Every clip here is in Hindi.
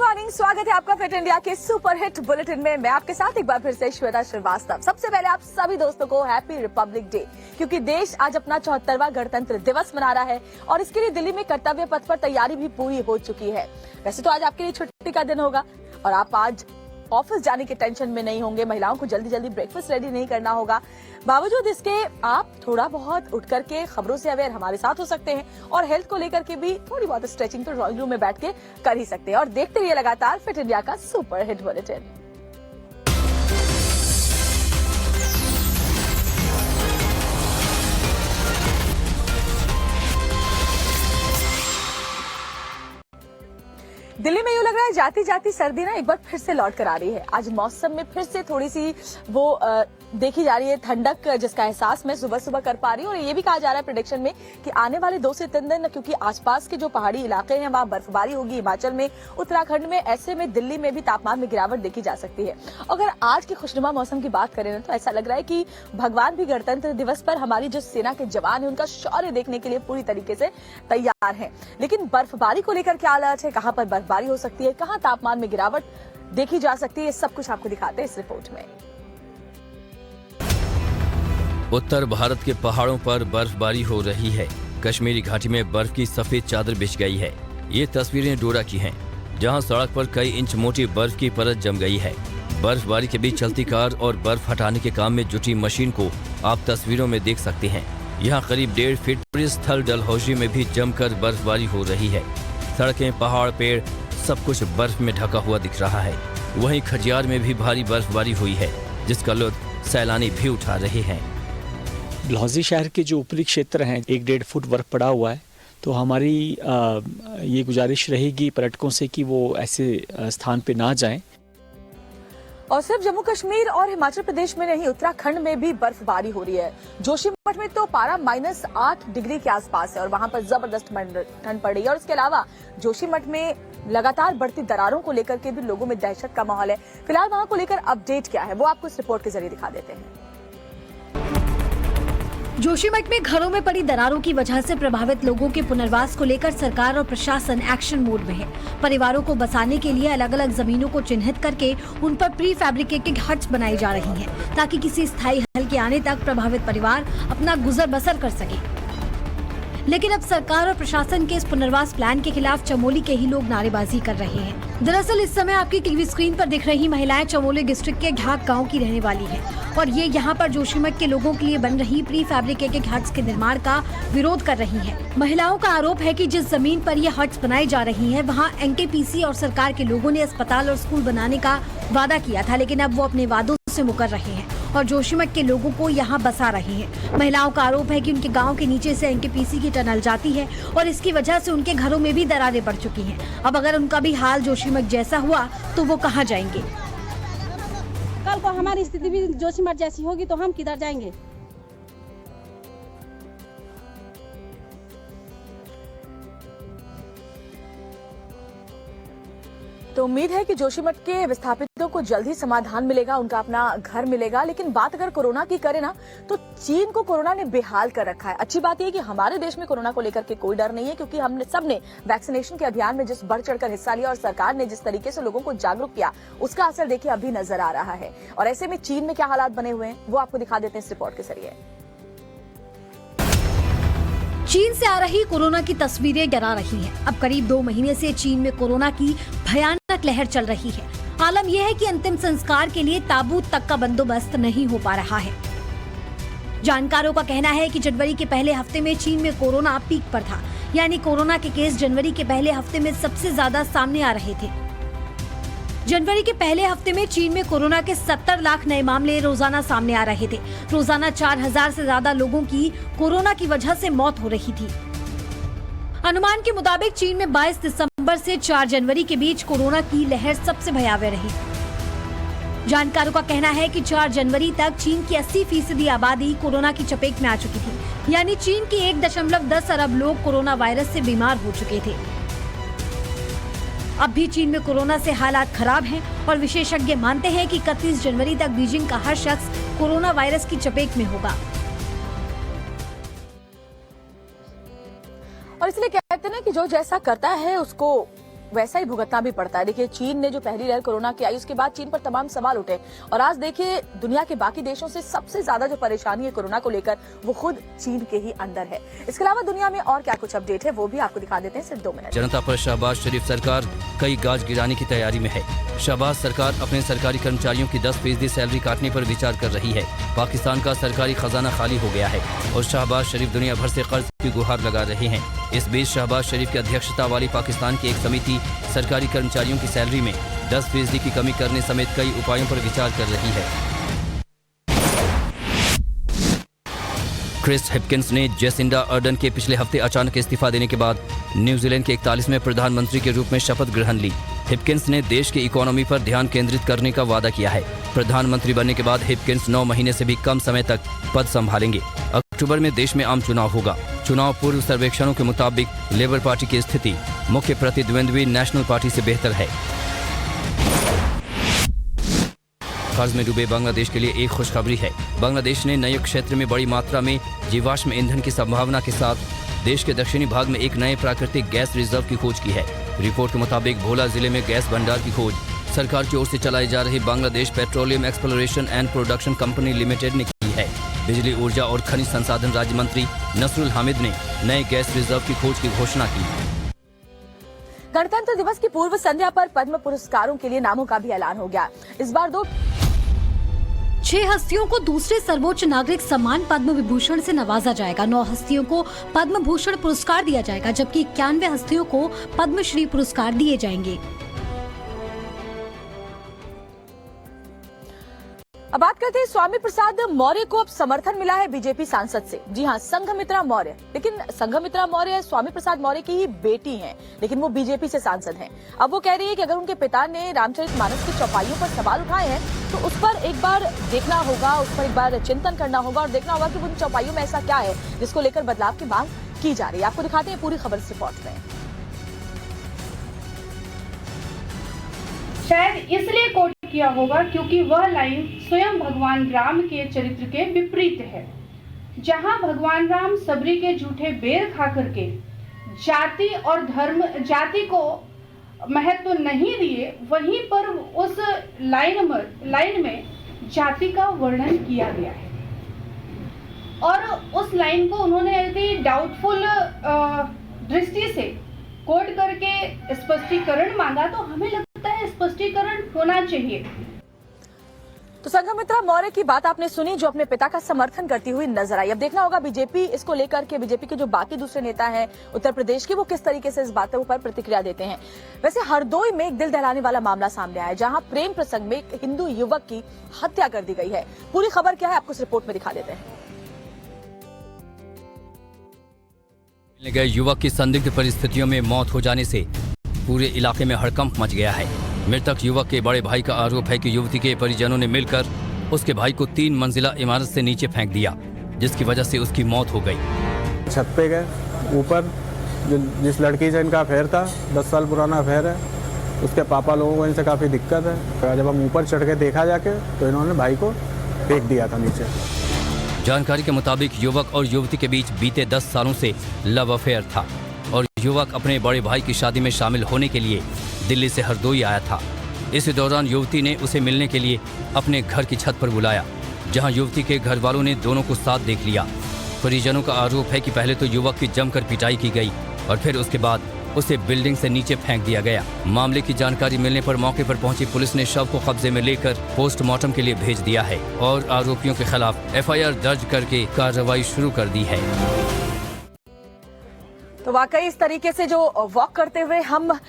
मॉर्निंग, स्वागत है आपका फिट इंडिया के सुपर हिट बुलेटिन में। मैं आपके साथ एक बार फिर से श्वेता श्रीवास्तव। सबसे पहले आप सभी दोस्तों को हैप्पी रिपब्लिक डे, क्योंकि देश आज अपना 74वां गणतंत्र दिवस मना रहा है और इसके लिए दिल्ली में कर्तव्य पथ पर तैयारी भी पूरी हो चुकी है। वैसे तो आज आपके लिए छुट्टी का दिन होगा और आप आज ऑफिस जाने के टेंशन में नहीं होंगे। महिलाओं को जल्दी जल्दी ब्रेकफास्ट रेडी नहीं करना होगा। बावजूद इसके आप थोड़ा बहुत उठ करके खबरों से अवेयर हमारे साथ हो सकते हैं और हेल्थ को लेकर के भी थोड़ी बहुत स्ट्रेचिंग तो ड्राइंग रूम में बैठ के कर ही सकते हैं। और देखते रहिए लगातार फिट इंडिया का सुपर हिट बुलेटिन। दिल्ली में यूं लग रहा है जाती जाती सर्दी ना एक बार फिर से लौट कर आ रही है। आज मौसम में फिर से थोड़ी सी वो देखी जा रही है ठंडक, जिसका एहसास मैं सुबह सुबह कर पा रही हूँ। और ये भी कहा जा रहा है प्रेडिक्शन में कि आने वाले 2 से 3 दिन, क्योंकि आसपास के जो पहाड़ी इलाके हैं वहाँ बर्फबारी होगी, हिमाचल में, उत्तराखंड में, ऐसे में दिल्ली में भी तापमान में गिरावट देखी जा सकती है। अगर आज के खुशनुमा मौसम की बात करें ना, तो ऐसा लग रहा है कि भगवान भी गणतंत्र दिवस पर हमारी जो सेना के जवान है उनका शौर्य देखने के लिए पूरी तरीके से तैयार है। लेकिन बर्फबारी को लेकर क्या अलर्ट है, कहाँ पर बर्फबारी हो सकती है, कहाँ तापमान में गिरावट देखी जा सकती है, सब कुछ आपको दिखाते हैं इस रिपोर्ट में। उत्तर भारत के पहाड़ों पर बर्फबारी हो रही है। कश्मीरी घाटी में बर्फ की सफेद चादर बिछ गई है। ये तस्वीरें डोडा की हैं, जहां सड़क पर कई इंच मोटी बर्फ की परत जम गई है। बर्फबारी के बीच चलती कार और बर्फ हटाने के काम में जुटी मशीन को आप तस्वीरों में देख सकते हैं। यहाँ करीब 1.5 फीट स्थल डलहौजी में भी जमकर बर्फबारी हो रही है। सड़कें, पहाड़, पेड़ सब कुछ बर्फ में ढका हुआ दिख रहा है। वहीं खजियार में भी भारी बर्फबारी हुई है, जिसका लुत्फ सैलानी भी उठा रहे हैं। डलहौजी शहर के जो ऊपरी क्षेत्र हैं 1-1.5 फुट बर्फ पड़ा हुआ है, तो हमारी ये गुजारिश रहेगी पर्यटकों से कि वो ऐसे स्थान पे ना जाएं। और सिर्फ जम्मू कश्मीर और हिमाचल प्रदेश में नहीं, उत्तराखंड में भी बर्फबारी हो रही है। जोशीमठ में तो पारा -8 डिग्री के आसपास है और वहां पर जबरदस्त ठंड पड़ रही है। और इसके अलावा जोशीमठ में लगातार बढ़ती दरारों को लेकर के भी लोगों में दहशत का माहौल है। फिलहाल वहां को लेकर अपडेट क्या है वो आपको इस रिपोर्ट के जरिए दिखा देते हैं। जोशीमठ में घरों में पड़ी दरारों की वजह से प्रभावित लोगों के पुनर्वास को लेकर सरकार और प्रशासन एक्शन मोड में है। परिवारों को बसाने के लिए अलग अलग जमीनों को चिन्हित करके उन पर प्री फैब्रिकेटेड हट्स बनाई जा रही हैं, ताकि किसी स्थायी हल के आने तक प्रभावित परिवार अपना गुजर बसर कर सके। लेकिन अब सरकार और प्रशासन के इस पुनर्वास प्लान के खिलाफ चमोली के ही लोग नारेबाजी कर रहे हैं। दरअसल इस समय आपकी टीवी स्क्रीन पर दिख रही महिलाएं चमोली डिस्ट्रिक्ट के घाक गांव की रहने वाली हैं और ये यहाँ पर जोशीमठ के लोगों के लिए बन रही प्री फैब्रिकेटेड हट्स के निर्माण का विरोध कर रही हैं। महिलाओं का आरोप है कि जिस जमीन पर ये हट्स बनाई जा रही हैं, वहाँ एनकेपीसी और सरकार के लोगों ने अस्पताल और स्कूल बनाने का वादा किया था, लेकिन अब वो अपने वादों से मुकर रहे हैं और जोशीमठ के लोगों को यहाँ बसा रहे हैं। महिलाओं का आरोप है कि उनके गांव के नीचे से एनकेपीसी की टनल जाती है और इसकी वजह से उनके घरों में भी दरारें पड़ चुकी हैं। अब अगर उनका भी हाल जोशीमठ जैसा हुआ तो वो कहाँ जाएंगे? कल को हमारी स्थिति भी जोशीमठ जैसी होगी तो हम किधर जाएंगे? तो उम्मीद है कि जोशीमठ के विस्थापितों को जल्द ही समाधान मिलेगा, उनका अपना घर मिलेगा। लेकिन बात अगर कोरोना की करें ना, तो चीन को कोरोना ने बेहाल कर रखा है। अच्छी बात यह है कि हमारे देश में कोरोना को लेकर के कोई डर नहीं है, क्योंकि हमने सबने वैक्सीनेशन के अभियान में जिस बढ़ चढ़कर हिस्सा लिया और सरकार ने जिस तरीके से लोगों को जागरूक किया, उसका असर देखिए अभी नजर आ रहा है। और ऐसे में चीन में क्या हालात बने हुए हैं वो आपको दिखा देते हैं इस रिपोर्ट के जरिए। चीन से आ रही कोरोना की तस्वीरें डरा रही हैं। अब करीब 2 महीने से चीन में कोरोना की भयानक लहर चल रही है। आलम यह है कि अंतिम संस्कार के लिए ताबूत तक का बंदोबस्त नहीं हो पा रहा है। जानकारों का कहना है कि जनवरी के पहले हफ्ते में चीन में कोरोना पीक पर था, यानी कोरोना के केस जनवरी के पहले हफ्ते में सबसे ज्यादा सामने आ रहे थे। जनवरी के पहले हफ्ते में चीन में कोरोना के 70 लाख नए मामले रोजाना सामने आ रहे थे। रोजाना 4000 से ज्यादा लोगों की कोरोना की वजह से मौत हो रही थी। अनुमान के मुताबिक चीन में 22 दिसंबर से 4 जनवरी के बीच कोरोना की लहर सबसे भयावह रही। जानकारों का कहना है कि 4 जनवरी तक चीन की 80% आबादी कोरोना की चपेट में आ चुकी थी, यानी चीन के 1.10 अरब लोग कोरोना वायरस से बीमार हो चुके थे। अब भी चीन में कोरोना से हालात खराब हैं और विशेषज्ञ मानते हैं कि 31 जनवरी तक बीजिंग का हर शख्स कोरोना वायरस की चपेट में होगा। और इसलिए कहते हैं ना कि जो जैसा करता है उसको वैसा ही भुगतना भी पड़ता है। देखिए, चीन ने जो पहली लहर कोरोना की आई, उसके बाद चीन पर तमाम सवाल उठे और आज देखिए दुनिया के बाकी देशों से सबसे ज्यादा जो परेशानी है कोरोना को लेकर, वो खुद चीन के ही अंदर है। इसके अलावा दुनिया में और क्या कुछ अपडेट है वो भी आपको दिखा देते हैं सिर्फ 2 मिनट। जनता पर शहबाज शरीफ सरकार कई गाज गिराने की तैयारी में है। शहबाज सरकार अपने सरकारी कर्मचारियों की 10% सैलरी काटने पर विचार कर रही है। पाकिस्तान का सरकारी खजाना खाली हो गया है और शहबाज शरीफ दुनिया भर से कर्ज की गुहार लगा रहे हैं। इस बीच शहबाज शरीफ की अध्यक्षता वाली पाकिस्तान की एक समिति सरकारी कर्मचारियों की सैलरी में 10% की कमी करने समेत कई उपायों पर विचार कर रही है। क्रिस हिपकिंस ने जेसिंडा अर्डन के पिछले हफ्ते अचानक इस्तीफा देने के बाद न्यूजीलैंड के 41वें प्रधानमंत्री के रूप में शपथ ग्रहण ली। हिपकिंस ने देश की इकोनॉमी पर ध्यान केंद्रित करने का वादा किया है। प्रधानमंत्री बनने के बाद हिपकिंस 9 महीने से भी कम समय तक पद संभालेंगे। अक्टूबर में देश में आम चुनाव होगा। चुनाव पूर्व सर्वेक्षणों के मुताबिक लेबर पार्टी की स्थिति मुख्य प्रतिद्वंद्वी नेशनल पार्टी से बेहतर है। कर्ज में डूबे बांग्लादेश के लिए एक खुशखबरी है। बांग्लादेश ने नए क्षेत्र में बड़ी मात्रा में जीवाश्म ईंधन की संभावना के साथ देश के दक्षिणी भाग में एक नए प्राकृतिक गैस रिजर्व की खोज की है। रिपोर्ट के मुताबिक भोला जिले में गैस भंडार की खोज सरकार की ओर से चलाई जा रही Bangladesh petroleum exploration and production company limited ने की है। बिजली, ऊर्जा और खनिज संसाधन राज्य मंत्री नसरुल हामिद ने नए गैस रिजर्व की खोज की घोषणा की। गणतंत्र दिवस की पूर्व संध्या पर पद्म पुरस्कारों के लिए नामों का भी ऐलान हो गया। इस बार 6 हस्तियों को दूसरे सर्वोच्च नागरिक सम्मान पद्म विभूषण से नवाजा जाएगा। 9 हस्तियों को पद्म भूषण पुरस्कार दिया जाएगा, जबकि 91 हस्तियों को पद्मश्री पुरस्कार दिए जाएंगे। अब बात करते हैं स्वामी प्रसाद मौर्य को अब समर्थन मिला है बीजेपी सांसद से। जी हां, संघमित्रा मौर्य। लेकिन संघमित्रा मौर्य स्वामी प्रसाद मौर्य की ही बेटी हैं, लेकिन वो बीजेपी से सांसद हैं। अब वो कह रही है कि अगर उनके पिता ने रामचरितमानस की चौपाइयों पर सवाल उठाए हैं तो उस पर एक बार देखना होगा, उस पर एक बार चिंतन करना होगा और देखना होगा कि उन चौपाइयों में ऐसा क्या है जिसको लेकर बदलाव की मांग की जा रही है। आपको दिखाते हैं पूरी खबर इस रिपोर्ट में। शायद इसलिए कोट किया होगा क्योंकि वह लाइन स्वयं भगवान राम के चरित्र के विपरीत है। जहां भगवान राम सबरी के झूठे बेर खा करके जाति और धर्म, जाति को महत्व नहीं दिए, वहीं पर उस लाइन में जाति का वर्णन किया गया है और उस लाइन को उन्होंने यदि डाउटफुल दृष्टि से कोट करके स्पष्टीकरण मांगा तो हमें लगता है स्पष्टीकरण होना चाहिए। तो संघमित्रा मौर्य की बात आपने सुनी, जो अपने पिता का समर्थन करती हुई नजर आई। अब देखना होगा बीजेपी इसको लेकर के, बीजेपी के जो बाकी दूसरे नेता हैं उत्तर प्रदेश के, वो किस तरीके से इस बातों पर प्रतिक्रिया देते हैं। वैसे हरदोई में एक दिल दहलाने वाला मामला सामने आया, जहां प्रेम प्रसंग में एक हिंदू युवक की हत्या कर दी गई है। पूरी खबर क्या है आपको इस रिपोर्ट में दिखा देते हैं। मिलने गए युवक की संदिग्ध परिस्थितियों में मौत हो जाने से पूरे इलाके में हड़कंप मच गया है। मृतक युवक के बड़े भाई का आरोप है कि युवती के परिजनों ने मिलकर उसके भाई को 3 मंजिला इमारत से नीचे फेंक दिया, जिसकी वजह से उसकी मौत हो गई। छत पे गए, ऊपर जिस लड़की से इनका अफेयर था, 10 साल पुराना अफेयर है, उसके पापा लोगों को इनसे काफ़ी दिक्कत है। जब हम ऊपर चढ़ के देखा जाके तो इन्होंने भाई को फेंक दिया था नीचे। जानकारी के मुताबिक युवक और युवती के बीच बीते 10 सालों से लव अफेयर था और युवक अपने बड़े भाई की शादी में शामिल होने के लिए दिल्ली से हरदोई आया था। इस दौरान युवती ने उसे मिलने के लिए अपने घर की छत पर बुलाया, जहां युवती के घर वालों ने दोनों को साथ देख लिया। परिजनों का आरोप है कि पहले तो युवक की जमकर पिटाई की गई और फिर उसके बाद उसे बिल्डिंग से नीचे फेंक दिया गया। मामले की जानकारी मिलने पर मौके पर पहुंची पुलिस ने शव को कब्जे में लेकर पोस्टमार्टम के लिए भेज दिया है और आरोपियों के खिलाफ FIR दर्ज करके कार्रवाई शुरू कर दी है। तो वाकई इस तरीके से जो वॉक करते हुए हम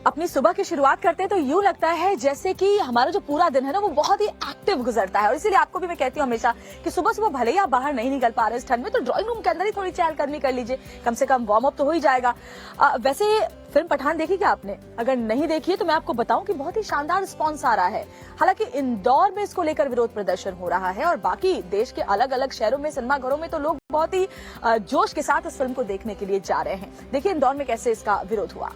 अपनी सुबह की शुरुआत करते हैं तो यूं लगता है जैसे कि हमारा जो पूरा दिन है ना वो बहुत ही एक्टिव गुजरता है। और इसीलिए आपको भी मैं कहती हूँ हमेशा कि सुबह सुबह भले ही आप बाहर नहीं निकल पा रहे इस ठंड में, तो ड्राइंग रूम के अंदर ही थोड़ी चहलकदमी कर लीजिए, कम से कम वार्म अप तो हो ही जाएगा। वैसे फिल्म पठान देखी क्या आपने? अगर नहीं देखी है तो मैं आपको बताऊं कि बहुत ही शानदार रिस्पॉन्स आ रहा है। हालांकि इंदौर में इसको लेकर विरोध प्रदर्शन हो रहा है और बाकी देश के अलग अलग शहरों में, सिनेमा घरों में तो लोग बहुत ही जोश के साथ इस फिल्म को देखने के लिए जा रहे हैं। देखिए इंदौर में कैसे इसका विरोध हुआ।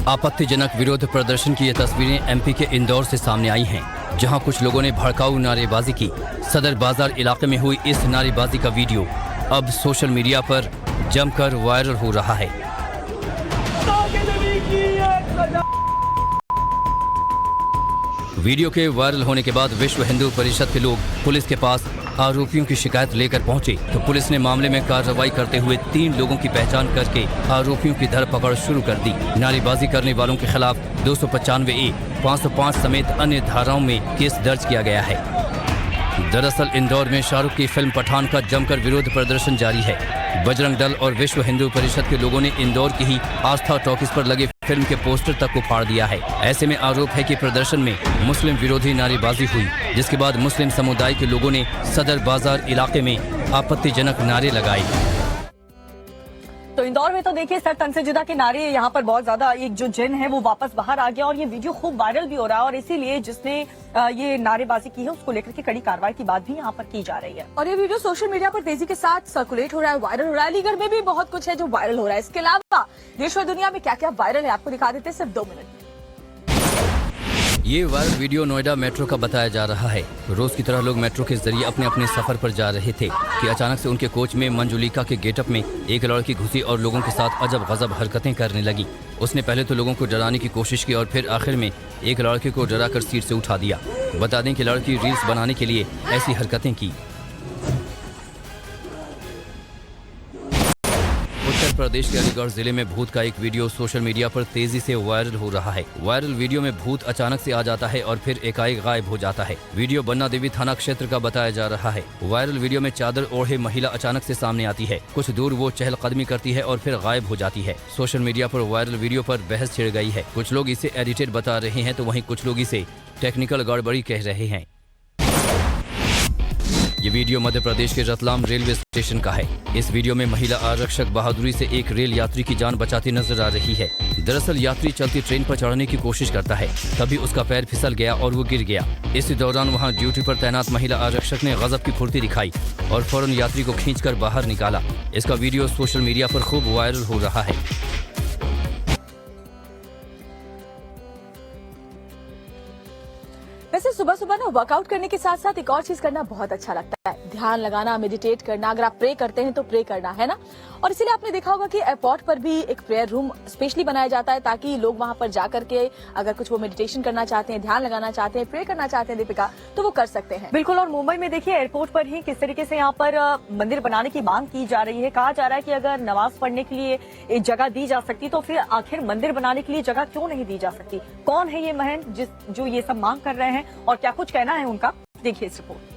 आपत्तिजनक विरोध प्रदर्शन की ये तस्वीरें MP के इंदौर से सामने आई हैं, जहां कुछ लोगों ने भड़काऊ नारेबाजी की। सदर बाजार इलाके में हुई इस नारेबाजी का वीडियो अब सोशल मीडिया पर जमकर वायरल हो रहा है। वीडियो के वायरल होने के बाद विश्व हिंदू परिषद के लोग पुलिस के पास आरोपियों की शिकायत लेकर पहुंचे तो पुलिस ने मामले में कार्रवाई करते हुए 3 लोगों की पहचान करके आरोपियों की धरपकड़ शुरू कर दी। नारेबाजी करने वालों के खिलाफ 295A, 505 समेत अन्य धाराओं में केस दर्ज किया गया है। दरअसल इंदौर में शाहरुख की फिल्म पठान का जमकर विरोध प्रदर्शन जारी है। बजरंग दल और विश्व हिंदू परिषद के लोगों ने इंदौर की ही आस्था टॉकीज पर लगे फिल्म के पोस्टर तक को फाड़ दिया है। ऐसे में आरोप है कि प्रदर्शन में मुस्लिम विरोधी नारेबाजी हुई, जिसके बाद मुस्लिम समुदाय के लोगों ने सदर बाजार इलाके में आपत्तिजनक नारे लगाए। तो इंदौर में तो देखिए सर तन से जुदा के नारे यहाँ पर बहुत ज्यादा, एक जो जिन है वो वापस बाहर आ गया और ये वीडियो खूब वायरल भी हो रहा है और इसीलिए जिसने ये नारेबाजी की है उसको लेकर के कड़ी कार्रवाई की बात भी यहाँ पर की जा रही है। और ये वीडियो सोशल मीडिया पर तेजी के साथ सर्कुलेट हो रहा है, वायरल हो रहा है। अलीगढ़ में भी बहुत कुछ है जो वायरल हो रहा है। इसके अलावा देश और दुनिया में क्या क्या वायरल है आपको दिखा देते हैं सिर्फ 2 मिनट। ये वायरल वीडियो नोएडा मेट्रो का बताया जा रहा है। रोज की तरह लोग मेट्रो के जरिए अपने अपने सफर पर जा रहे थे कि अचानक से उनके कोच में मंजुलिका के गेटअप में एक लड़की घुसी और लोगों के साथ अजब गजब हरकतें करने लगी। उसने पहले तो लोगों को डराने की कोशिश की और फिर आखिर में एक लड़के को डराकर सीट से उठा दिया। बता दें कि लड़की रील्स बनाने के लिए ऐसी हरकतें की। उत्तर प्रदेश के अलीगढ़ जिले में भूत का एक वीडियो सोशल मीडिया पर तेजी से वायरल हो रहा है। वायरल वीडियो में भूत अचानक से आ जाता है और फिर एकाएक गायब हो जाता है। वीडियो बन्ना देवी थाना क्षेत्र का बताया जा रहा है। वायरल वीडियो में चादर ओढ़े महिला अचानक से सामने आती है। कुछ दूर वो चहलकदमी करती है और फिर गायब हो जाती है। सोशल मीडिया पर वायरल वीडियो पर बहस छिड़ गई है। कुछ लोग इसे एडिटेड बता रहे हैं तो वहीं कुछ लोग इसे टेक्निकल गड़बड़ी कह रहे हैं। ये वीडियो मध्य प्रदेश के रतलाम रेलवे स्टेशन का है। इस वीडियो में महिला आरक्षक बहादुरी से एक रेल यात्री की जान बचाती नजर आ रही है। दरअसल यात्री चलती ट्रेन पर चढ़ने की कोशिश करता है, तभी उसका पैर फिसल गया और वो गिर गया। इसी दौरान वहां ड्यूटी पर तैनात महिला आरक्षक ने गजब की फुर्ती दिखाई और फौरन यात्री को खींचकर बाहर निकाला। इसका वीडियो सोशल मीडिया पर खूब वायरल हो रहा है। वैसे सुबह सुबह ना वर्कआउट करने के साथ साथ एक और चीज करना बहुत अच्छा लगता है, ध्यान लगाना, मेडिटेट करना। अगर आप प्रे करते हैं तो प्रे करना है ना। और इसीलिए आपने देखा होगा कि एयरपोर्ट पर भी एक प्रेयर रूम स्पेशली बनाया जाता है ताकि लोग वहां पर जाकर के अगर कुछ वो मेडिटेशन करना चाहते हैं, ध्यान लगाना चाहते हैं, प्रे करना चाहते हैं दीपिका, तो वो कर सकते हैं। बिल्कुल। और मुंबई में देखिए एयरपोर्ट पर ही किस तरीके से यहाँ पर मंदिर बनाने की मांग की जा रही है। कहा जा रहा है कि अगर नमाज पढ़ने के लिए एक जगह दी जा सकती तो फिर आखिर मंदिर बनाने के लिए जगह क्यों नहीं दी जा सकती। कौन है ये महंत जो ये सब मांग कर रहे हैं और क्या कुछ कहना है उनका, देखिए इस रिपोर्ट।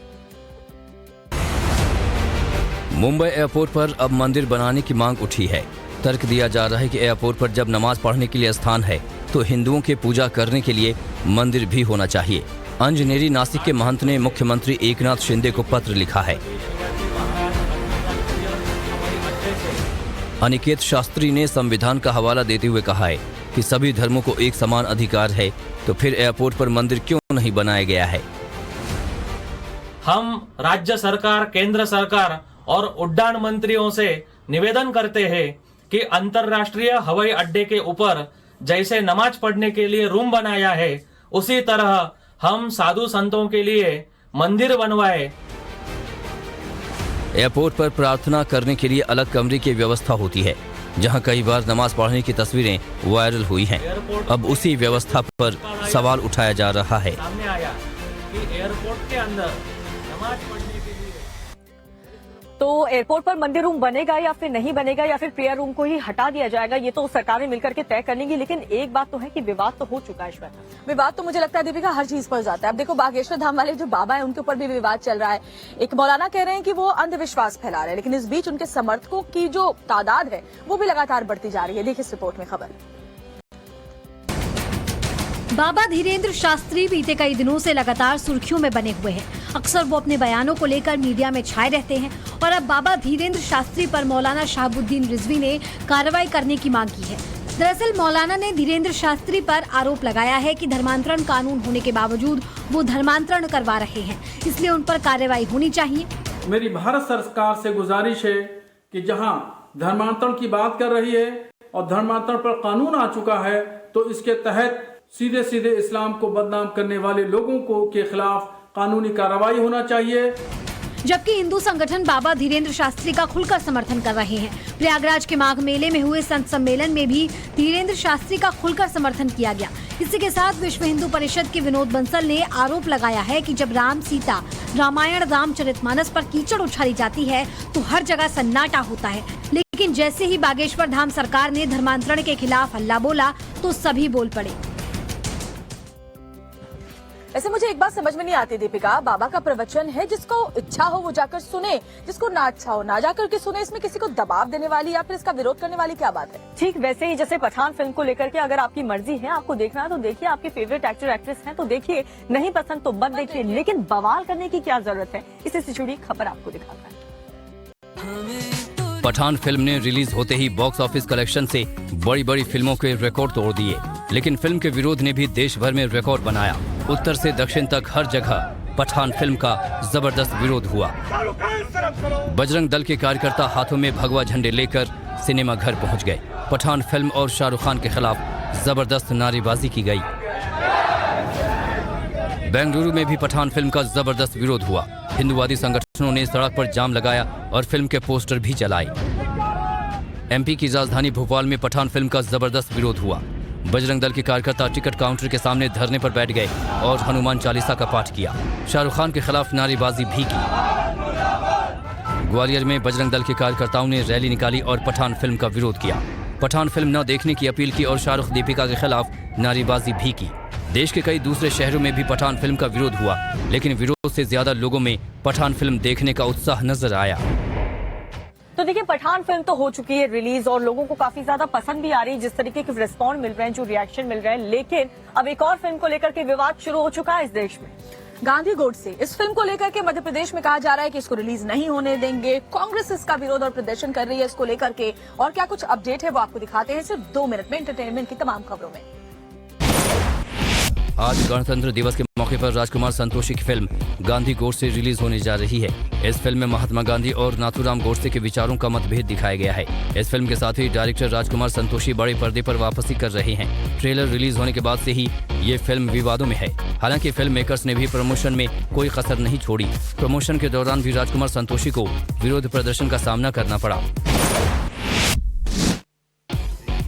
मुंबई एयरपोर्ट पर अब मंदिर बनाने की मांग उठी है। तर्क दिया जा रहा है कि एयरपोर्ट पर जब नमाज पढ़ने के लिए स्थान है तो हिंदुओं के पूजा करने के लिए मंदिर भी होना चाहिए। अंजनेरी नासिक के महंत ने मुख्यमंत्री एकनाथ शिंदे को पत्र लिखा है। अनिकेत शास्त्री ने संविधान का हवाला देते हुए कहा है कि सभी धर्मों को एक समान अधिकार है, तो फिर एयरपोर्ट पर मंदिर क्यों नहीं बनाया गया है। हम राज्य सरकार, केंद्र सरकार और उड्डयन मंत्रियों से निवेदन करते हैं कि अंतर्राष्ट्रीय हवाई अड्डे के ऊपर जैसे नमाज पढ़ने के लिए रूम बनाया है, उसी तरह हम साधु संतों के लिए मंदिर बनवाए। एयरपोर्ट पर प्रार्थना करने के लिए अलग कमरे की व्यवस्था होती है, जहां कई बार नमाज पढ़ने की तस्वीरें वायरल हुई हैं। अब उसी व्यवस्था पर सवाल उठाया जा रहा है। सामने आया कि एयरपोर्ट के अंदर नमाज पढ़ने के लिए तो एयरपोर्ट पर मंदिर रूम बनेगा या फिर नहीं बनेगा या फिर प्रेयर रूम को ही हटा दिया जाएगा, ये तो सरकारें मिलकर के तय कर लेंगी। लेकिन एक बात तो है कि विवाद तो हो चुका है इसमें। विवाद तो मुझे लगता है दीपिका हर चीज पर जाता है। अब देखो बागेश्वर धाम वाले जो बाबा है उनके ऊपर भी विवाद चल रहा है। एक मौलाना कह रहे हैं कि वो अंधविश्वास फैला रहे हैं, लेकिन इस बीच उनके समर्थकों की जो तादाद है वो भी लगातार बढ़ती जा रही है। देखिए इस रिपोर्ट में खबर। बाबा धीरेन्द्र शास्त्री बीते कई दिनों से लगातार सुर्खियों में बने हुए हैं। अक्सर वो अपने बयानों को लेकर मीडिया में छाए रहते हैं और अब बाबा धीरेन्द्र शास्त्री पर मौलाना शहाबुद्दीन रिजवी ने कार्रवाई करने की मांग की है। दरअसल मौलाना ने धीरेन्द्र शास्त्री पर आरोप लगाया है कि धर्मांतरण कानून होने के बावजूद वो धर्मांतरण करवा रहे हैं, इसलिए उन पर कार्रवाई होनी चाहिए। मेरी भारत सरकार से गुजारिश है कि जहां धर्मांतरण की बात कर रही है और धर्मांतरण पर कानून आ चुका है, तो इसके तहत सीधे सीधे इस्लाम को बदनाम करने वाले लोगों को के खिलाफ कानूनी कार्रवाई होना चाहिए। जबकि हिंदू संगठन बाबा धीरेन्द्र शास्त्री का खुलकर समर्थन कर रहे हैं। प्रयागराज के माघ मेले में हुए संत सम्मेलन में भी धीरेन्द्र शास्त्री का खुलकर समर्थन किया गया। इसी के साथ विश्व हिंदू परिषद के विनोद बंसल ने आरोप लगाया है कि जब राम सीता रामायण रामचरितमानस पर कीचड़ उछाली जाती है तो हर जगह सन्नाटा होता है, लेकिन जैसे ही बागेश्वर धाम सरकार ने धर्मांतरण के खिलाफ हल्ला बोला तो सभी बोल पड़े। वैसे मुझे एक बात समझ में नहीं आती दीपिका, बाबा का प्रवचन है, जिसको इच्छा हो वो जाकर सुने, जिसको ना अच्छा हो ना जाकर के सुने। इसमें किसी को दबाव देने वाली या फिर इसका विरोध करने वाली क्या बात है? ठीक वैसे ही जैसे पठान फिल्म को लेकर के अगर आपकी मर्जी है, आपको देखना है तो देखिए, आपके फेवरेट एक्टर एक्ट्रेस हैं तो देखिए, नहीं पसंद तो मत देखिए, लेकिन बवाल करने की क्या जरूरत है। इसी से जुड़ी खबर आपको दिखाता है। पठान फिल्म ने रिलीज होते ही बॉक्स ऑफिस कलेक्शन से बड़ी बड़ी फिल्मों के रिकॉर्ड तोड़ दिए, लेकिन फिल्म के विरोध ने भी देश भर में रिकॉर्ड बनाया। उत्तर से दक्षिण तक हर जगह पठान फिल्म का जबरदस्त विरोध हुआ। बजरंग दल के कार्यकर्ता हाथों में भगवा झंडे लेकर सिनेमा घर पहुंच गए। पठान फिल्म और शाहरुख खान के खिलाफ जबरदस्त नारेबाजी की गई। बेंगलुरु में भी पठान फिल्म का जबरदस्त विरोध हुआ। हिंदूवादी संगठनों ने सड़क पर जाम लगाया और फिल्म के पोस्टर भी जलाए। एमपी की राजधानी भोपाल में पठान फिल्म का जबरदस्त विरोध हुआ। बजरंग दल के कार्यकर्ता टिकट काउंटर के सामने धरने पर बैठ गए और हनुमान चालीसा का पाठ किया। शाहरुख खान के खिलाफ नारेबाजी भी की। ग्वालियर में बजरंग दल के कार्यकर्ताओं ने रैली निकाली और पठान फिल्म का विरोध किया। पठान फिल्म न देखने की अपील की और शाहरुख दीपिका के खिलाफ नारेबाजी भी की। देश के कई दूसरे शहरों में भी पठान फिल्म का विरोध हुआ, लेकिन विरोध से ज्यादा लोगों में पठान फिल्म देखने का उत्साह नजर आया। तो देखिए, पठान फिल्म तो हो चुकी है रिलीज और लोगों को काफी ज्यादा पसंद भी आ रही है, जिस तरीके के रिस्पॉन्ड मिल रहे हैं, जो रिएक्शन मिल रहे हैं, लेकिन अब एक और फिल्म को लेकर के विवाद शुरू हो चुका है इस देश में। गांधी गोडसे इस फिल्म को लेकर के मध्य प्रदेश में कहा जा रहा है कि इसको रिलीज नहीं होने देंगे। कांग्रेस इसका विरोध और प्रदर्शन कर रही है इसको लेकर के। और क्या कुछ अपडेट है वो आपको दिखाते हैं सिर्फ 2 मिनट में एंटरटेनमेंट की तमाम खबरों में। आज गणतंत्र दिवस के मौके पर राजकुमार संतोषी की फिल्म गांधी गोडसे रिलीज होने जा रही है। इस फिल्म में महात्मा गांधी और नाथूराम गोडसे के विचारों का मतभेद दिखाया गया है। इस फिल्म के साथ ही डायरेक्टर राजकुमार संतोषी बड़े पर्दे पर वापसी कर रहे हैं। ट्रेलर रिलीज होने के बाद से ही ये फिल्म विवादों में है। हालांकि फिल्म मेकर्स ने भी प्रमोशन में कोई कसर नहीं छोड़ी। प्रमोशन के दौरान भी राजकुमार संतोषी को विरोध प्रदर्शन का सामना करना पड़ा।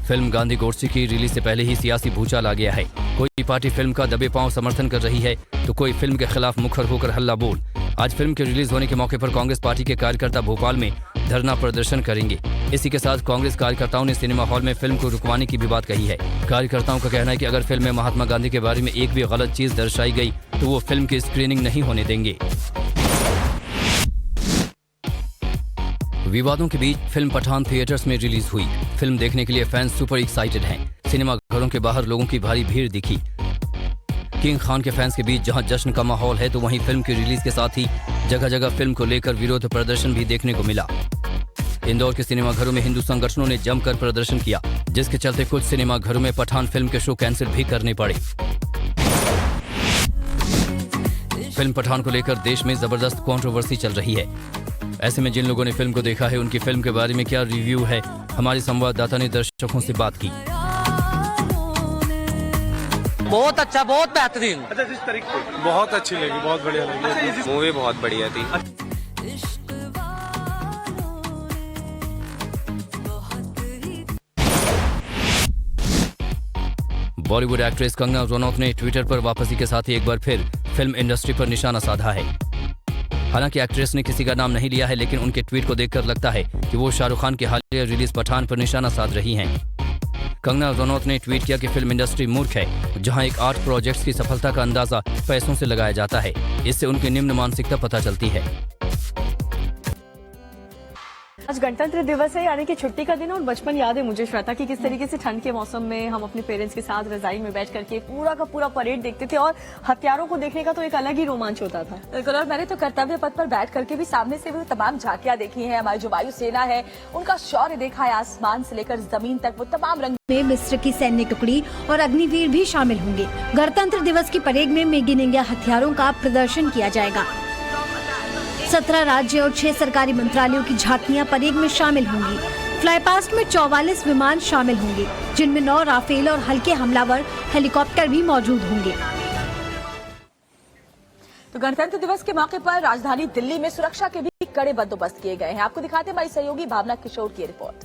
फिल्म गांधी गोडसे की रिलीज से पहले ही सियासी भूचाल आ गया है। कोई पार्टी फिल्म का दबे पांव समर्थन कर रही है तो कोई फिल्म के खिलाफ मुखर होकर हल्ला बोल। आज फिल्म के रिलीज होने के मौके पर कांग्रेस पार्टी के कार्यकर्ता भोपाल में धरना प्रदर्शन करेंगे। इसी के साथ कांग्रेस कार्यकर्ताओं ने सिनेमा हॉल में फिल्म को रुकवाने की भी बात कही है। कार्यकर्ताओं का कहना है कि अगर फिल्म में महात्मा गांधी के बारे में एक भी गलत चीज दर्शाई गई तो वो फिल्म की स्क्रीनिंग नहीं होने देंगे। विवादों के बीच फिल्म पठान थिएटर्स में रिलीज हुई। फिल्म देखने के लिए फैंस सुपर एक्साइटेड हैं। सिनेमा घरों के बाहर लोगों की भारी भीड़ दिखी। किंग खान के फैंस के बीच जहां जश्न का माहौल है तो वहीं फिल्म की रिलीज के साथ ही जगह जगह फिल्म को लेकर विरोध प्रदर्शन भी देखने को मिला। इंदौर के सिनेमा घरों में हिंदू संगठनों ने जमकर प्रदर्शन किया, जिसके चलते कुछ सिनेमा घरों में पठान फिल्म के शो कैंसिल भी करने पड़े। फिल्म पठान को लेकर देश में जबरदस्त कंट्रोवर्सी चल रही है। ऐसे में जिन लोगों ने फिल्म को देखा है उनकी फिल्म के बारे में क्या रिव्यू है, हमारे संवाददाता ने दर्शकों से बात की। बहुत अच्छा, बहुत बेहतरीन। अच्छा, जिस तरीके बहुत अच्छी लगी, बहुत बढ़िया लगी। मूवी बहुत बढ़िया थी। बॉलीवुड एक्ट्रेस कंगना रनौत ने ट्विटर पर वापसी के साथ ही एक बार फिर फिल्म इंडस्ट्री पर निशाना साधा है। हालांकि एक्ट्रेस ने किसी का नाम नहीं लिया है, लेकिन उनके ट्वीट को देखकर लगता है कि वो शाहरुख खान के हालिया रिलीज पठान पर निशाना साध रही हैं। कंगना रनौत ने ट्वीट किया कि फिल्म इंडस्ट्री मूर्ख है, जहां एक आर्ट प्रोजेक्ट्स की सफलता का अंदाजा पैसों से लगाया जाता है। इससे उनकी निम्न मानसिकता पता चलती है। आज गणतंत्र दिवस है, यानी कि छुट्टी का दिन, और बचपन याद है मुझे श्वेता की किस तरीके से ठंड के मौसम में हम अपने पेरेंट्स के साथ रजाई में बैठ करके पूरा का पूरा परेड देखते थे और हथियारों को देखने का तो एक अलग ही रोमांच होता था। बिल्कुल, और मैंने तो कर्तव्य पथ पर बैठ करके भी सामने से भी तमाम झांकियां देखी हैं। हमारी जो वायुसेना है उनका शौर्य देखा है, आसमान से लेकर जमीन तक वो तमाम रंग में मिस्र की सैन्य टुकड़ी और अग्निवीर भी शामिल होंगे। गणतंत्र दिवस की परेड में मेक इन इंडिया हथियारों का प्रदर्शन किया जाएगा। 17 राज्य और 6 सरकारी मंत्रालयों की झांकियां परेड में शामिल होंगी। फ्लाईपास्ट में 44 विमान शामिल होंगे, जिनमें 9 राफेल और हल्के हमलावर हेलीकॉप्टर भी मौजूद होंगे। तो गणतंत्र दिवस के मौके पर राजधानी दिल्ली में सुरक्षा के भी कड़े बंदोबस्त किए गए हैं। आपको दिखाते हैं हमारी सहयोगी भावना किशोर की रिपोर्ट।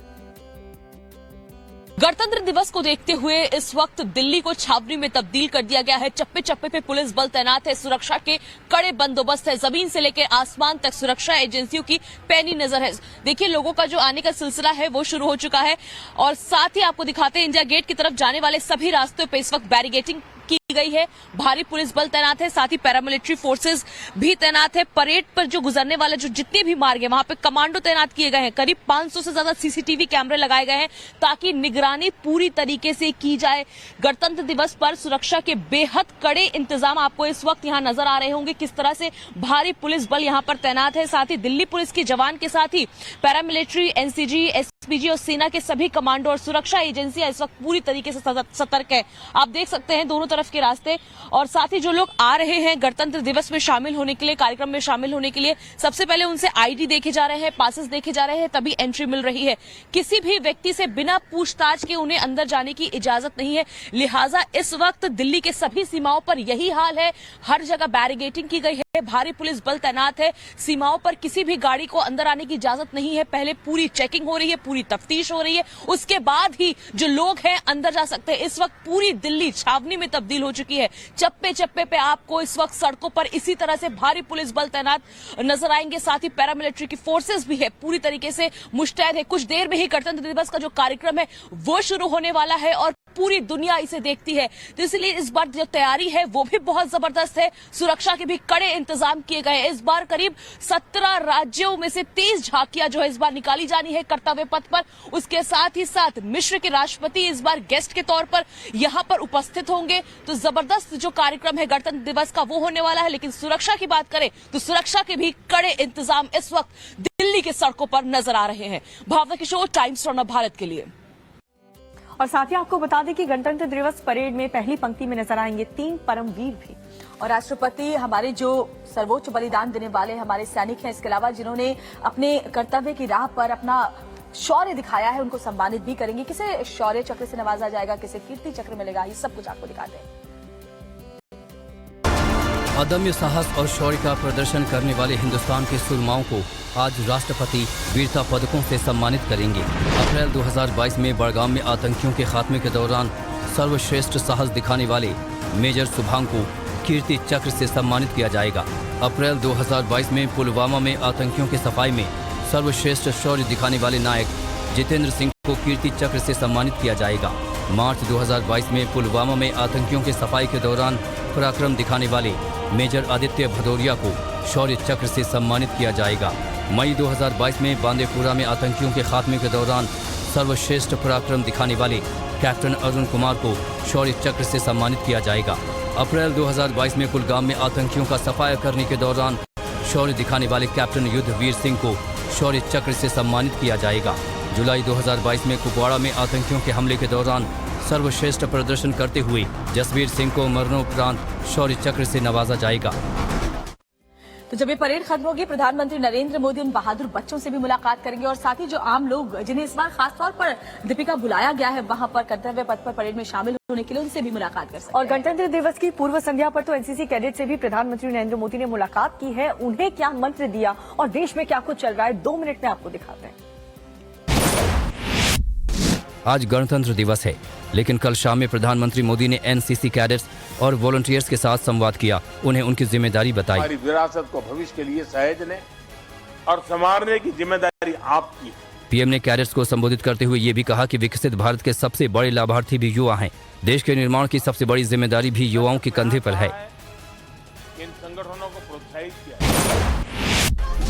गणतंत्र दिवस को देखते हुए इस वक्त दिल्ली को छावनी में तब्दील कर दिया गया है। चप्पे चप्पे पे पुलिस बल तैनात है, सुरक्षा के कड़े बंदोबस्त है, जमीन से लेकर आसमान तक सुरक्षा एजेंसियों की पैनी नजर है। देखिए, लोगों का जो आने का सिलसिला है वो शुरू हो चुका है और साथ ही आपको दिखाते हैं इंडिया गेट की तरफ जाने वाले सभी रास्तों पे इस वक्त बैरिकेडिंग की गई है। भारी पुलिस बल तैनात है, साथ ही पैरामिलिट्री फोर्सेस भी तैनात है। परेड पर जो गुजरने वाले जो जितने भी मार्ग है वहां पे कमांडो तैनात किए गए हैं। करीब 500 से ज्यादा सीसीटीवी कैमरे लगाए गए हैं ताकि निगरानी पूरी तरीके से की जाए। गणतंत्र दिवस पर सुरक्षा के बेहद कड़े इंतजाम आपको इस वक्त यहाँ नजर आ रहे होंगे, किस तरह से भारी पुलिस बल यहाँ पर तैनात है। साथ ही दिल्ली पुलिस के जवान के साथ ही पैरामिलिट्री, एनसीजी, एसपीजी और सेना के सभी कमांडो और सुरक्षा एजेंसियां इस वक्त पूरी तरीके से सतर्क है। आप देख सकते हैं दोनों तरफ के रास्ते और साथ ही जो लोग आ रहे हैं गणतंत्र दिवस में शामिल होने के लिए, कार्यक्रम में शामिल होने के लिए, सबसे पहले उनसे आईडी देखे जा रहे हैं, पासेस देखे जा रहे हैं, तभी एंट्री मिल रही है। किसी भी व्यक्ति से बिना पूछताछ के उन्हें अंदर जाने की इजाजत नहीं है। लिहाजा इस वक्त दिल्ली के सभी सीमाओं पर यही हाल है। हर जगह बैरिकेडिंग की गई है, भारी पुलिस बल तैनात है। सीमाओं पर किसी भी गाड़ी को अंदर आने की इजाजत नहीं है। पहले पूरी चेकिंग हो रही है, पूरी तफ्तीश हो रही है, उसके बाद ही जो लोग हैं अंदर जा सकते हैं। इस वक्त पूरी दिल्ली छावनी में तब्दील हो चुकी है। चप्पे चप्पे पे आपको इस वक्त सड़कों पर इसी तरह से भारी पुलिस बल तैनात नजर आएंगे। साथ ही पैरामिलिट्री की फोर्सेस भी है, पूरी तरीके से मुस्तैद है। कुछ देर में ही गणतंत्र दिवस का जो कार्यक्रम है वो शुरू होने वाला है और पूरी दुनिया इसे देखती है, तो इसलिए इस बार जो तैयारी है वो भी बहुत जबरदस्त है। सुरक्षा के भी कड़े इंतजाम किए गए हैं। इस बार करीब 17 राज्यों में से 30 झांकियां जो है इस बार निकाली जानी है कर्तव्य पथ पर। उसके साथ ही साथ मिस्र के राष्ट्रपति इस बार गेस्ट के तौर पर यहां पर उपस्थित होंगे। तो जबरदस्त जो कार्यक्रम है गणतंत्र दिवस का वो होने वाला है। लेकिन सुरक्षा की बात करें तो सुरक्षा के भी कड़े इंतजाम इस वक्त दिल्ली के सड़कों पर नजर आ रहे हैं। भावना किशोर, टाइम्स ऑफ भारत के लिए। और साथ ही आपको बता दें कि गणतंत्र दिवस परेड में पहली पंक्ति में नजर आएंगे 3 परमवीर भी। और राष्ट्रपति हमारे जो सर्वोच्च बलिदान देने वाले हमारे सैनिक हैं, इसके अलावा जिन्होंने अपने कर्तव्य की राह पर अपना शौर्य दिखाया है, उनको सम्मानित भी करेंगे। किसे शौर्य चक्र से नवाजा जाएगा, किसे कीर्ति चक्र मिलेगा, ये सब कुछ आपको दिखाते हैं। अदम्य साहस और शौर्य का प्रदर्शन करने वाले हिंदुस्तान के सुरमाओं को आज राष्ट्रपति वीरता पदकों से सम्मानित करेंगे। अप्रैल 2022 में बड़गाम में आतंकियों के खात्मे के दौरान सर्वश्रेष्ठ साहस दिखाने वाले मेजर सुभांग को कीर्ति चक्र से सम्मानित किया जाएगा। अप्रैल 2022 में पुलवामा में आतंकियों के सफाई में सर्वश्रेष्ठ शौर्य दिखाने वाले नायक जितेंद्र सिंह को कीर्ति चक्र से सम्मानित किया जाएगा। मार्च 2022 में पुलवामा में आतंकियों के सफाई के दौरान पराक्रम दिखाने वाले मेजर आदित्य भदौरिया को शौर्य चक्र से सम्मानित किया जाएगा। मई 2022 में बांदीपुरा में आतंकियों के खात्मे के दौरान सर्वश्रेष्ठ पराक्रम दिखाने वाले कैप्टन अरुण कुमार को शौर्य चक्र से सम्मानित किया जाएगा। अप्रैल 2022 में कुलगाम में आतंकियों का सफाया करने के दौरान शौर्य दिखाने वाले कैप्टन युद्धवीर सिंह को शौर्य चक्र से सम्मानित किया जाएगा। जुलाई 2022 में कुपवाड़ा में आतंकियों के हमले के दौरान सर्वश्रेष्ठ प्रदर्शन करते हुए जसवीर सिंह को मरणोपरांत शौर्य चक्र से नवाजा जाएगा। तो जब ये परेड खत्म होगी, प्रधानमंत्री नरेंद्र मोदी उन बहादुर बच्चों से भी मुलाकात करेंगे और साथ ही जो आम लोग जिन्हें इस बार खासतौर पर दीपिका बुलाया गया है वहां पर कर्तव्य पथ पर परेड में शामिल होने के लिए, उनसे भी मुलाकात कर सकते हैं। और गणतंत्र दिवस की पूर्व संध्या पर तो एनसीसी कैडेट से भी प्रधानमंत्री नरेंद्र मोदी ने मुलाकात की है। उन्हें क्या मंत्र दिया और देश में क्या कुछ चल रहा है, 2 मिनट में आपको दिखाते हैं। आज गणतंत्र दिवस है, लेकिन कल शाम में प्रधानमंत्री मोदी ने एनसीसी कैडेट्स और वॉलंटियर्स के साथ संवाद किया, उन्हें उनकी जिम्मेदारी बताई। हमारी विरासत को भविष्य के लिए सहेजने और संवारने की जिम्मेदारी आपकी है। पीएम ने कैडेट्स को संबोधित करते हुए ये भी कहा कि विकसित भारत के सबसे बड़े लाभार्थी भी युवा हैं। देश के निर्माण की सबसे बड़ी जिम्मेदारी भी युवाओं के कंधे पर है। इन संगठनों को प्रोत्साहित किया।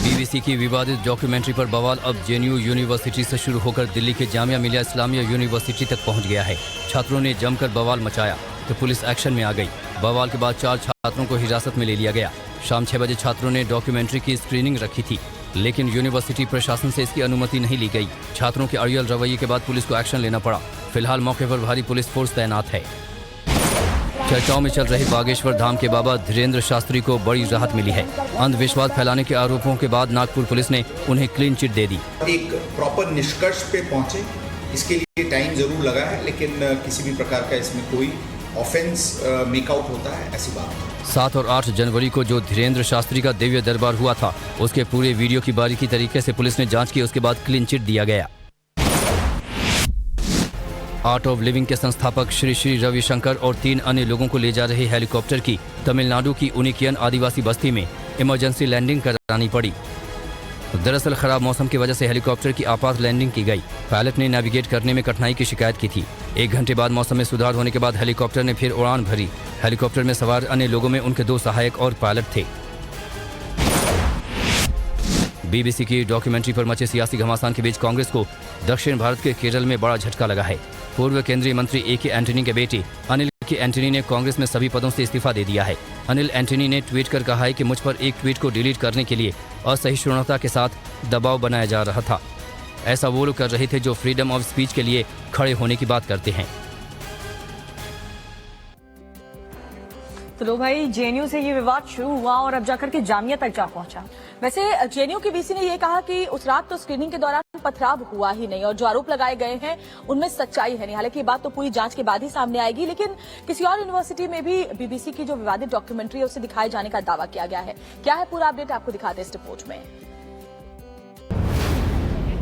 बीबीसी की विवादित डॉक्यूमेंट्री पर बवाल अब जेएनयू यूनिवर्सिटी से शुरू होकर दिल्ली के जामिया मिलिया इस्लामिया यूनिवर्सिटी तक पहुंच गया है। छात्रों ने जमकर बवाल मचाया तो पुलिस एक्शन में आ गई। बवाल के बाद 4 छात्रों को हिरासत में ले लिया गया। शाम 6 बजे छात्रों ने डॉक्यूमेंट्री की स्क्रीनिंग रखी थी, लेकिन यूनिवर्सिटी प्रशासन से इसकी अनुमति नहीं ली गई। छात्रों के अड़ियल रवैये के बाद पुलिस को एक्शन लेना पड़ा। फिलहाल मौके पर भारी पुलिस फोर्स तैनात है। चर्चाओं में चल रहे बागेश्वर धाम के बाबा धीरेन्द्र शास्त्री को बड़ी राहत मिली है। अंधविश्वास फैलाने के आरोपों के बाद नागपुर पुलिस ने उन्हें क्लीन चिट दे दी। एक प्रॉपर निष्कर्ष पे पहुंचे, इसके लिए टाइम जरूर लगा है, लेकिन किसी भी प्रकार का इसमें कोई ऑफेंस मेकआउट होता है, ऐसी बात है। 7 और 8 जनवरी को जो धीरेन्द्र शास्त्री का दिव्य दरबार हुआ था, उसके पूरे वीडियो की बारीकी तरीके से पुलिस ने जांच की। उसके बाद क्लीन चिट दिया गया। आर्ट ऑफ लिविंग के संस्थापक श्री श्री रविशंकर और 3 अन्य लोगों को ले जा रहे हेलीकॉप्टर की तमिलनाडु की उनिकियन आदिवासी बस्ती में इमरजेंसी लैंडिंग करानी पड़ी। दरअसल खराब मौसम की वजह से हेलीकॉप्टर की आपात लैंडिंग की गई। पायलट ने नेविगेट करने में कठिनाई की शिकायत की थी। 1 घंटे बाद मौसम में सुधार होने के बाद हेलीकॉप्टर ने फिर उड़ान भरी। हेलीकॉप्टर में सवार अन्य लोगों में उनके 2 सहायक और पायलट थे। बीबीसी की डॉक्यूमेंट्री पर मचे सियासी घमासान के बीच कांग्रेस को दक्षिण भारत के केरल में बड़ा झटका लगा है। पूर्व केंद्रीय मंत्री A.K. एंटनी के बेटे अनिल के एंटनी ने कांग्रेस में सभी पदों से इस्तीफा दे दिया है। अनिल एंटनी ने ट्वीट कर कहा है कि मुझ पर एक ट्वीट को डिलीट करने के लिए असहिष्णुता के साथ दबाव बनाया जा रहा था। ऐसा वो लोग कर रहे थे जो फ्रीडम ऑफ स्पीच के लिए खड़े होने की बात करते हैं। तो लो भाई, जेएनयू से ये विवाद शुरू हुआ और अब जाकर के जामिया तक जा पहुंचा। वैसे जेएनयू के वीसी ने यह कहा कि उस रात तो स्क्रीनिंग के दौरान पथराव हुआ ही नहीं और जो आरोप लगाए गए हैं उनमें सच्चाई है नहीं। हालांकि ये बात तो पूरी जांच के बाद ही सामने आएगी, लेकिन किसी और यूनिवर्सिटी में भी बीबीसी की जो विवादित डॉक्यूमेंट्री है उसे दिखाए जाने का दावा किया गया है। क्या है पूरा अपडेट, आपको दिखाते हैं इस रिपोर्ट में।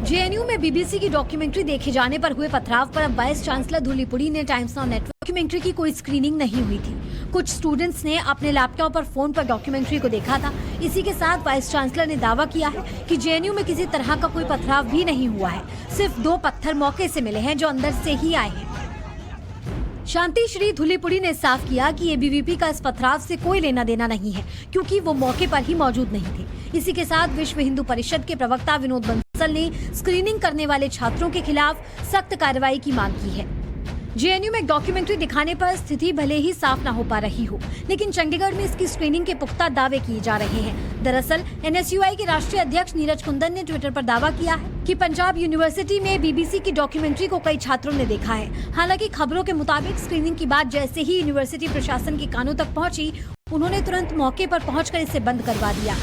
जेएनयू में बीबीसी की डॉक्यूमेंट्री देखे जाने पर हुए पथराव पर अब वाइस चांसलर धूलीपुड़ी ने टाइम्स नाउ नेटवर्क डॉक्यूमेंट्री की कोई स्क्रीनिंग नहीं हुई थी। कुछ स्टूडेंट्स ने अपने लैपटॉप और फोन पर डॉक्यूमेंट्री को देखा था। इसी के साथ वाइस चांसलर ने दावा किया है कि जेएनयू में किसी तरह का कोई पथराव भी नहीं हुआ है। सिर्फ 2 पत्थर मौके से मिले हैं जो अंदर से ही आए हैं। शांति श्री धूलीपुड़ी ने साफ किया कि एबीवीपी का इस पथराव से कोई लेना देना नहीं है, क्योंकि वो मौके पर ही मौजूद नहीं थे। इसी के साथ विश्व हिंदू परिषद के प्रवक्ता विनोद बंसल ने स्क्रीनिंग करने वाले छात्रों के खिलाफ सख्त कार्रवाई की मांग की है। जेएनयू में डॉक्यूमेंट्री दिखाने पर स्थिति भले ही साफ न हो पा रही हो, लेकिन चंडीगढ़ में इसकी स्क्रीनिंग के पुख्ता दावे किए जा रहे हैं। दरअसल एनएसयूआई के राष्ट्रीय अध्यक्ष नीरज कुंदन ने ट्विटर पर दावा किया है कि पंजाब यूनिवर्सिटी में बीबीसी की डॉक्यूमेंट्री को कई छात्रों ने देखा है। हालांकि खबरों के मुताबिक स्क्रीनिंग की बात जैसे ही यूनिवर्सिटी प्रशासन के कानों तक पहुंची, उन्होंने तुरंत मौके पर पहुंचकर इसे बंद करवा दिया।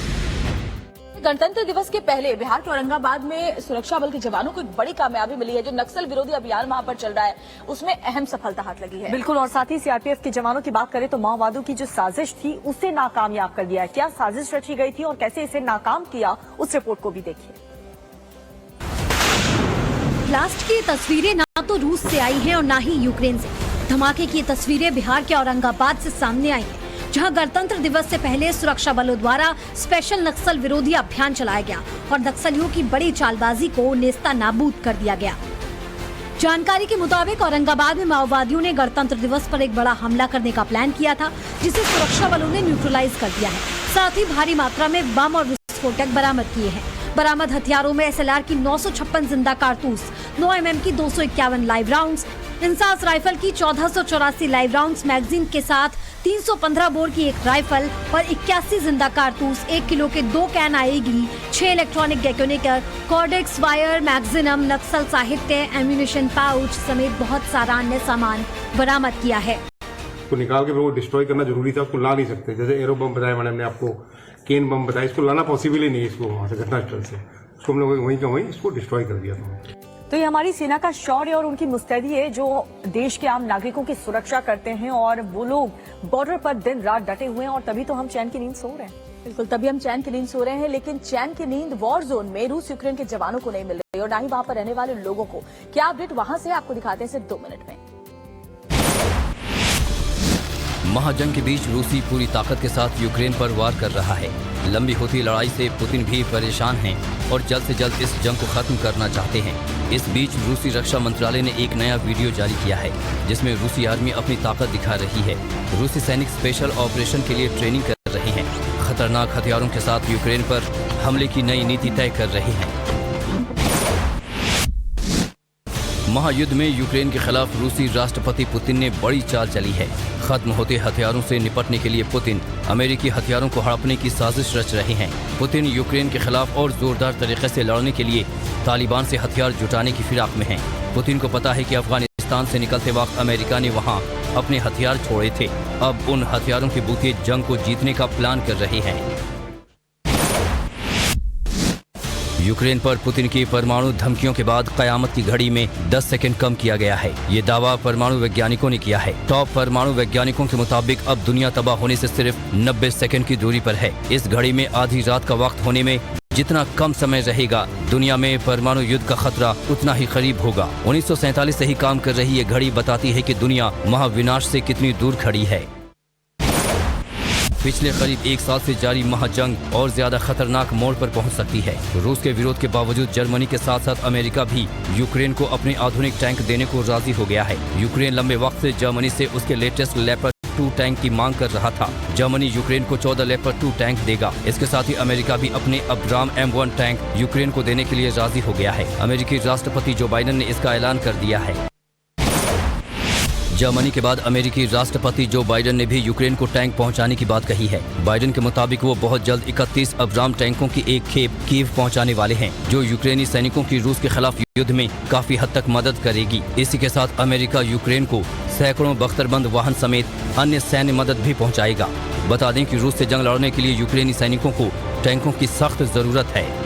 गणतंत्र दिवस के पहले बिहार के औरंगाबाद में सुरक्षा बल के जवानों को एक बड़ी कामयाबी मिली है। जो नक्सल विरोधी अभियान वहां पर चल रहा है उसमें अहम सफलता हाथ लगी है। बिल्कुल, और साथ ही सीआरपीएफ के जवानों की बात करें तो माओवादियों की जो साजिश थी उसे नाकामयाब कर दिया है। क्या साजिश रची गई थी और कैसे इसे नाकाम किया, उस रिपोर्ट को भी देखिए। ब्लास्ट की तस्वीरें ना तो रूस से आई हैं और ना ही यूक्रेन से। धमाके की तस्वीरें बिहार के औरंगाबाद से सामने आई हैं, जहां गणतंत्र दिवस से पहले सुरक्षा बलों द्वारा स्पेशल नक्सल विरोधी अभियान चलाया गया और नक्सलियों की बड़ी चालबाजी को नेस्ता नाबूद कर दिया गया। जानकारी के मुताबिक औरंगाबाद में माओवादियों ने गणतंत्र दिवस पर एक बड़ा हमला करने का प्लान किया था, जिसे सुरक्षा बलों ने न्यूट्रलाइज कर दिया है। साथ ही भारी मात्रा में बम और विस्फोटक बरामद किए हैं। बरामद हथियारों में SLR की 956 जिंदा कारतूस, 9 mm की 251 लाइव राउंड्स, इंसास राइफल की 1484 लाइव राउंड्स मैगजीन के साथ 315 बोर की एक राइफल और 81 जिंदा कारतूस, 1 किलो के 2 कैन आएगी, 6 इलेक्ट्रॉनिक डेटोनेटर, कॉर्डेक्स वायर, मैगजीनम, नक्सल साहित्य, एम्यूनिशन पाउच समेत बहुत सारा अन्य सामान बरामद किया है। उसको निकाल के वो डिस्ट्रॉय करना जरूरी था, उसको ला नहीं सकते। जैसे एरो बम बताया मैडम ने आपको, केन बम बताया, इसको लाना पॉसिबल ही नहीं है इसको वहां से घटनास्थल से। उसको हम लोग वहीं का वहीं इसको डिस्ट्रॉय कर दिया था। तो ये हमारी सेना का शौर्य और उनकी मुस्तैदी है जो देश के आम नागरिकों की सुरक्षा करते हैं, और वो लोग बॉर्डर पर दिन रात डटे हुए हैं और तभी तो हम चैन की नींद सो रहे हैं। बिल्कुल, तभी हम चैन की नींद सो रहे हैं, लेकिन चैन की नींद वॉर जोन में रूस यूक्रेन के जवानों को नहीं मिल रही और ना ही वहां पर रहने वाले लोगों को। क्या अपडेट वहां से आपको दिखाते हैं सिर्फ 2 मिनट में। महाजंग के बीच रूसी पूरी ताकत के साथ यूक्रेन पर वार कर रहा है। लंबी होती लड़ाई से पुतिन भी परेशान हैं और जल्द से जल्द इस जंग को खत्म करना चाहते हैं। इस बीच रूसी रक्षा मंत्रालय ने एक नया वीडियो जारी किया है, जिसमें रूसी आर्मी अपनी ताकत दिखा रही है। रूसी सैनिक स्पेशल ऑपरेशन के लिए ट्रेनिंग कर रहे हैं। खतरनाक हथियारों के साथ यूक्रेन पर हमले की नई नीति तय कर रहे हैं। महायुद्ध में यूक्रेन के खिलाफ रूसी राष्ट्रपति पुतिन ने बड़ी चाल चली है। खत्म होते हथियारों से निपटने के लिए पुतिन अमेरिकी हथियारों को हड़पने की साजिश रच रहे हैं। पुतिन यूक्रेन के खिलाफ और जोरदार तरीके से लड़ने के लिए तालिबान से हथियार जुटाने की फिराक में हैं। पुतिन को पता है कि अफगानिस्तान से निकलते वक्त अमेरिका ने वहां अपने हथियार छोड़े थे। अब उन हथियारों के बूते जंग को जीतने का प्लान कर रहे हैं। यूक्रेन पर पुतिन की परमाणु धमकियों के बाद कयामत की घड़ी में 10 सेकंड कम किया गया है। ये दावा परमाणु वैज्ञानिकों ने किया है। टॉप परमाणु वैज्ञानिकों के मुताबिक अब दुनिया तबाह होने से सिर्फ 90 सेकंड की दूरी पर है। इस घड़ी में आधी रात का वक्त होने में जितना कम समय रहेगा, दुनिया में परमाणु युद्ध का खतरा उतना ही करीब होगा। 1947 से ही काम कर रही ये घड़ी बताती है कि दुनिया महाविनाश से कितनी दूर खड़ी है। पिछले करीब 1 साल से जारी महाजंग और ज्यादा खतरनाक मोड़ पर पहुंच सकती है। रूस के विरोध के बावजूद जर्मनी के साथ साथ अमेरिका भी यूक्रेन को अपने आधुनिक टैंक देने को राजी हो गया है। यूक्रेन लंबे वक्त से जर्मनी से उसके लेटेस्ट लेपर्ड 2 टैंक की मांग कर रहा था। जर्मनी यूक्रेन को 14 लेपर्ड 2 टैंक देगा। इसके साथ ही अमेरिका भी अपने अब्राम M1 टैंक यूक्रेन को देने के लिए राजी हो गया है। अमेरिकी राष्ट्रपति जो बाइडेन ने इसका ऐलान कर दिया है। जर्मनी के बाद अमेरिकी राष्ट्रपति जो बाइडेन ने भी यूक्रेन को टैंक पहुंचाने की बात कही है। बाइडेन के मुताबिक वो बहुत जल्द 31 अब्राम टैंकों की एक खेप कीव पहुंचाने वाले हैं, जो यूक्रेनी सैनिकों की रूस के खिलाफ युद्ध में काफी हद तक मदद करेगी। इसी के साथ अमेरिका यूक्रेन को सैकड़ों बख्तरबंद वाहन समेत अन्य सैन्य मदद भी पहुंचाएगा। बता दें कि रूस से जंग लड़ने के लिए यूक्रेनी सैनिकों को टैंकों की सख्त जरूरत है।